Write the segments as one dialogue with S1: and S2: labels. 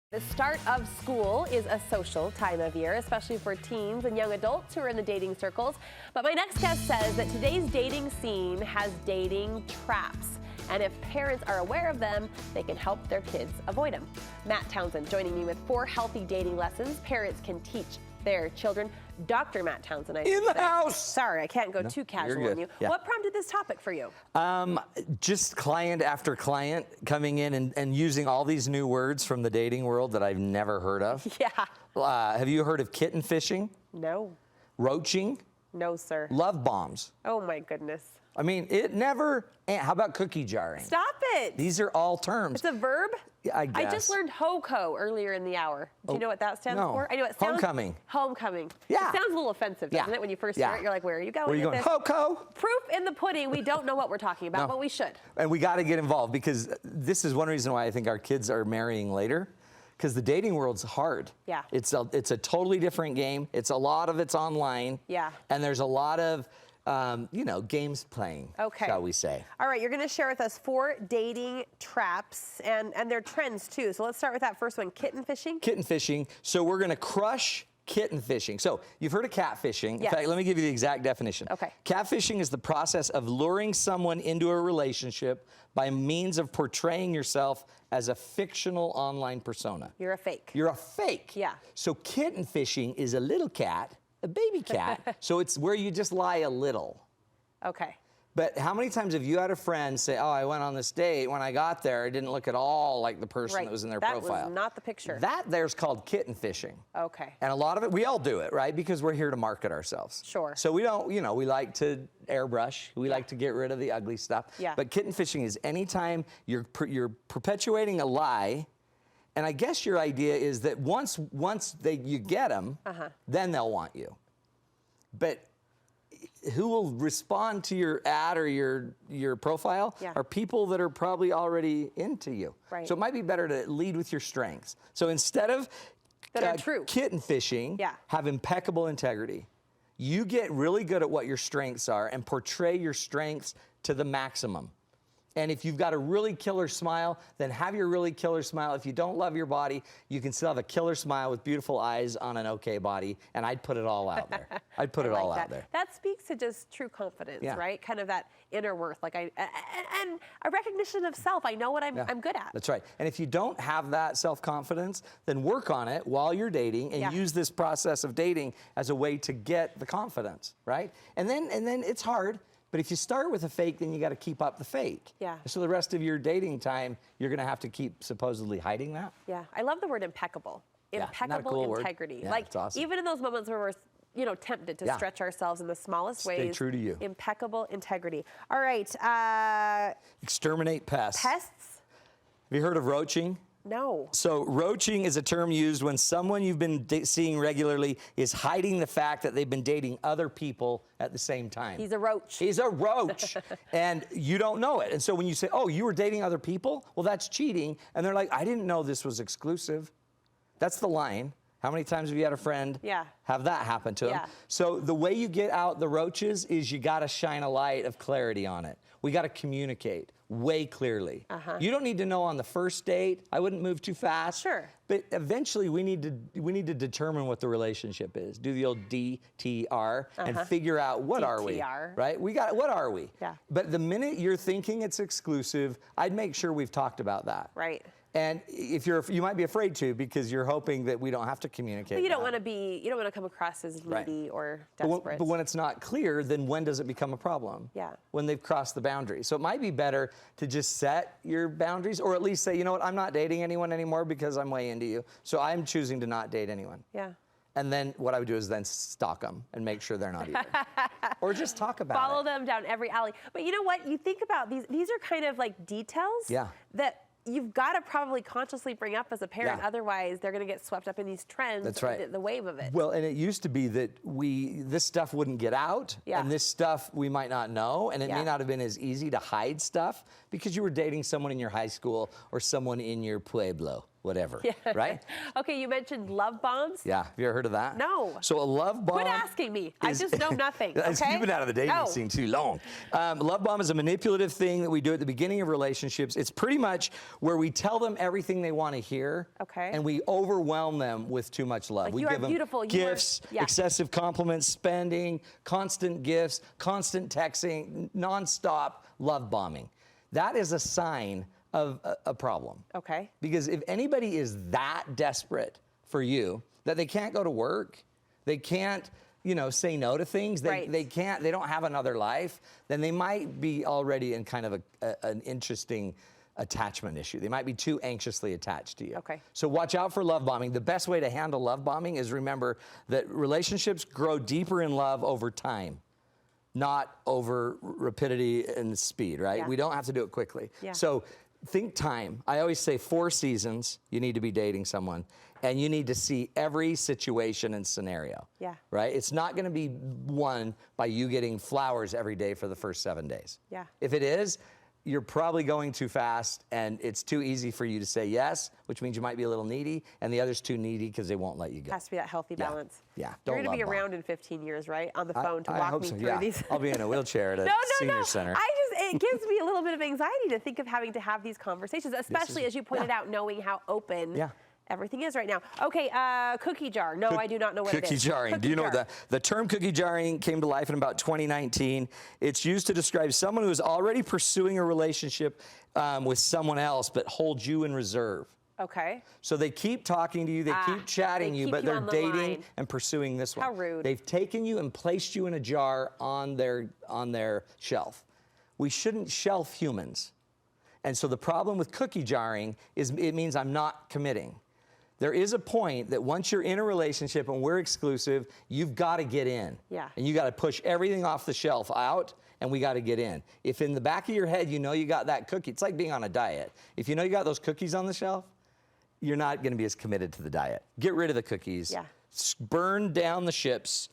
S1: The start of school is a social time of year, especially for teens and young adults who are in the dating circles. But my next guest says that today's dating scene has dating traps. And if parents are aware of them, they can help their kids avoid them. Matt Townsend joining me with 4 healthy dating lessons parents can teach their children. Dr. Matt Townsend,
S2: in the house.
S1: Sorry, I can't go too casual on you.
S2: Yeah.
S1: What prompted this topic for you?
S2: Just client after client coming in and using all these new words from the dating world that I've never heard of.
S1: Yeah.
S2: Have you heard of kitten fishing?
S1: No.
S2: Roaching?
S1: No, sir.
S2: Love bombs.
S1: Oh, my goodness.
S2: I mean, it never. How about cookie jarring?
S1: Stop it.
S2: These are all terms.
S1: It's a verb?
S2: I guess.
S1: I just learned HOCO earlier in the hour. Do you know what that stands for? I know it sounds.
S2: Homecoming.
S1: Homecoming.
S2: Yeah.
S1: It sounds a little offensive, doesn't it? When you first hear it, you're like, where are you going?
S2: Where are you going? HOCO.
S1: Proof in the pudding. We don't know what we're talking about, but we should.
S2: And we got to get involved because this is one reason why I think our kids are marrying later. Because the dating world's hard.
S1: Yeah.
S2: It's a totally different game. It's a lot of it's online.
S1: Yeah.
S2: And there's a lot of games playing, shall we say.
S1: All right, you're going to share with us 4 dating traps and their trends too. So let's start with that first one, kitten fishing.
S2: Kitten fishing. So we're going to crush kitten fishing. So you've heard of catfishing.
S1: Yes.
S2: In fact, let me give you the exact definition.
S1: Okay.
S2: Catfishing is the process of luring someone into a relationship by means of portraying yourself as a fictional online persona.
S1: You're a fake.
S2: You're a fake.
S1: Yeah.
S2: So kitten fishing is a little cat, a baby cat. So it's where you just lie a little.
S1: Okay.
S2: But how many times have you had a friend say, oh, I went on this date. When I got there, it didn't look at all like the person that was in their profile.
S1: That was not the picture.
S2: That there's called kitten fishing.
S1: Okay.
S2: And a lot of it, we all do it, right? Because we're here to market ourselves.
S1: Sure.
S2: So we don't, we like to airbrush. We like to get rid of the ugly stuff.
S1: Yeah.
S2: But kitten fishing is anytime you're perpetuating a lie. And I guess your idea is that once you get them, then they'll want you. But who will respond to your ad or your profile are people that are probably already into you.
S1: Right.
S2: So it might be better to lead with your strengths. So instead of kitten fishing, have impeccable integrity. You get really good at what your strengths are and portray your strengths to the maximum. And if you've got a really killer smile, then have your really killer smile. If you don't love your body, you can still have a killer smile with beautiful eyes on an okay body. And I'd put it all out there. I'd put it all out there.
S1: That speaks to just true confidence, right? Kind of that inner worth, and a recognition of self. I know what I'm good at.
S2: That's right. And if you don't have that self-confidence, then work on it while you're dating and use this process of dating as a way to get the confidence, right? And then it's hard. But if you start with a fake, then you got to keep up the fake.
S1: Yeah.
S2: So the rest of your dating time, you're going to have to keep supposedly hiding that.
S1: Yeah. I love the word impeccable. Impeccable
S2: cool
S1: integrity.
S2: Yeah, it's awesome.
S1: Even in those moments where we're tempted to stretch ourselves in the smallest ways.
S2: Stay true to you.
S1: Impeccable integrity. All right.
S2: Exterminate pests.
S1: Pests?
S2: Have you heard of roaching?
S1: No.
S2: So roaching is a term used when someone you've been seeing regularly is hiding the fact that they've been dating other people at the same time.
S1: He's a roach.
S2: He's a roach. And you don't know it. And so when you say, oh, you were dating other people? Well, that's cheating. And they're like, I didn't know this was exclusive. That's the line. How many times have you had a friend have that happen to them? So the way you get out the roaches is you got to shine a light of clarity on it. We got to communicate way clearly. You don't need to know on the first date. I wouldn't move too fast.
S1: Sure.
S2: But eventually we need to determine what the relationship is. Do the old DTR and figure out what are we, right? What are we?
S1: Yeah.
S2: But the minute you're thinking it's exclusive, I'd make sure we've talked about that.
S1: Right.
S2: And if you might be afraid to because you're hoping that we don't have to communicate.
S1: But you don't want to come across as needy or desperate.
S2: But when it's not clear, then when does it become a problem?
S1: Yeah.
S2: When they've crossed the boundary. So it might be better to just set your boundaries or at least say, you know what, I'm not dating anyone anymore because I'm way into you. So I'm choosing to not date anyone.
S1: Yeah.
S2: And then what I would do is then stalk them and make sure they're not either. Or just talk about it.
S1: Follow them down every alley. But you know what? You think about these are kind of like details that you've got to probably consciously bring up as a parent. Otherwise, they're going to get swept up in these trends.
S2: That's right.
S1: The wave of it.
S2: Well, and it used to be that this stuff wouldn't get out, and this stuff we might not know, and it may not have been as easy to hide stuff because you were dating someone in your high school or someone in your pueblo. whatever, right?
S1: Okay, you mentioned love bombs.
S2: Yeah, have you ever heard of that?
S1: No.
S2: So a love bomb.
S1: Quit asking me. I just know nothing. Okay?
S2: You've been out of the dating scene too long. Love bomb is a manipulative thing that we do at the beginning of relationships. It's pretty much where we tell them everything they want to hear.
S1: Okay.
S2: And we overwhelm them with too much love.
S1: Like,
S2: we
S1: you
S2: give
S1: are
S2: them
S1: beautiful.
S2: gifts, excessive compliments, spending, constant gifts, constant texting, nonstop love bombing. That is a sign of a problem. Okay. Because if anybody is that desperate for you that they can't go to work, they can't, you know, say no to things, they don't have another life, then they might be already in kind of an interesting attachment issue. They might be too anxiously attached to you. Okay. So watch out for love bombing. The best way to handle love bombing is remember that relationships grow deeper in love over time, not over rapidity and speed, right? Yeah. We don't have to do it quickly. Yeah. So think time. I always say 4 seasons you need to be dating someone, and you need to see every situation and scenario. Yeah. Right? It's not going to be won by you getting flowers every day for the first 7 days. Yeah. If it is, you're probably going too fast, and it's too easy for you to say yes, which means you might be a little needy, and the other's too needy because they won't let you go.
S1: Has to be that healthy balance.
S2: Yeah.
S1: You're going to be around in 15 years, right? On the phone to walk me through these.
S2: I'll be in a wheelchair at a senior center.
S1: It gives me a little bit of anxiety to think of having to have these conversations, especially as you pointed out, knowing how open everything is right now. Okay, cookie jar. No, I do not know what it is.
S2: Cookie jarring. Do you know the term cookie jarring came to life in about 2019. It's used to describe someone who is already pursuing a relationship with someone else, but holds you in reserve. Okay. So they keep talking to you, they keep chatting you, but they're dating and pursuing this one.
S1: How rude.
S2: They've taken you and placed you in a jar on their shelf. We shouldn't shelf humans. And so the problem with cookie jarring is it means I'm not committing. There is a point that once you're in a relationship and we're exclusive, you've got to get in. Yeah. And you got to push everything off the shelf out, and we got to get in. If in the back of your head you know you got that cookie, it's like being on a diet. If you know you got those cookies on the shelf, you're not going to be as committed to the diet. Get rid of the cookies. Yeah. Burn down the ships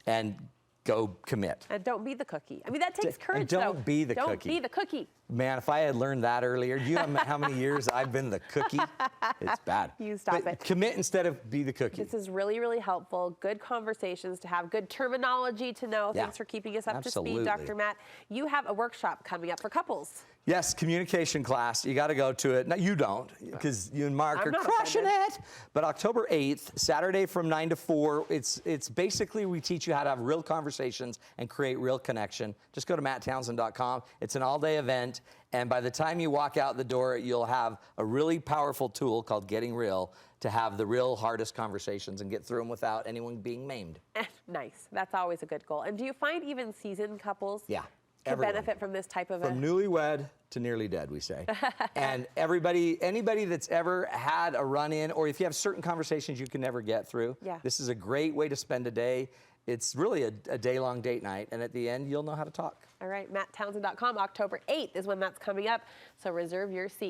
S2: and go commit.
S1: And don't be the cookie. I mean, that takes courage,
S2: though. Don't be the cookie.
S1: Don't be the cookie.
S2: Man, if I had learned that earlier, do you know how many years I've been the cookie? It's bad.
S1: You stop it.
S2: Commit instead of be the cookie.
S1: This is really, really helpful. Good conversations to have, good terminology to know. Thanks for keeping us up to speed, Dr. Matt. You have a workshop coming up for couples.
S2: Yes, communication class. You got to go to it. No, you don't, because you and Mark are crushing it. But October 8th, Saturday from 9 to 4, it's basically we teach you how to have real conversations and create real connection. Just go to matttownsend.com. It's an all-day event, and by the time you walk out the door, you'll have a really powerful tool called Getting Real to have the real hardest conversations and get through them without anyone being maimed.
S1: Nice. That's always a good goal. And do you find even seasoned couples
S2: to
S1: benefit from this type of
S2: From newlywed to nearly dead, we say. And anybody that's ever had a run-in, or if you have certain conversations you can never get through, this is a great way to spend a day. It's really a day-long date night, and at the end, you'll know how to talk.
S1: All right, matttownsend.com. October 8th is when that's coming up, so reserve your seat.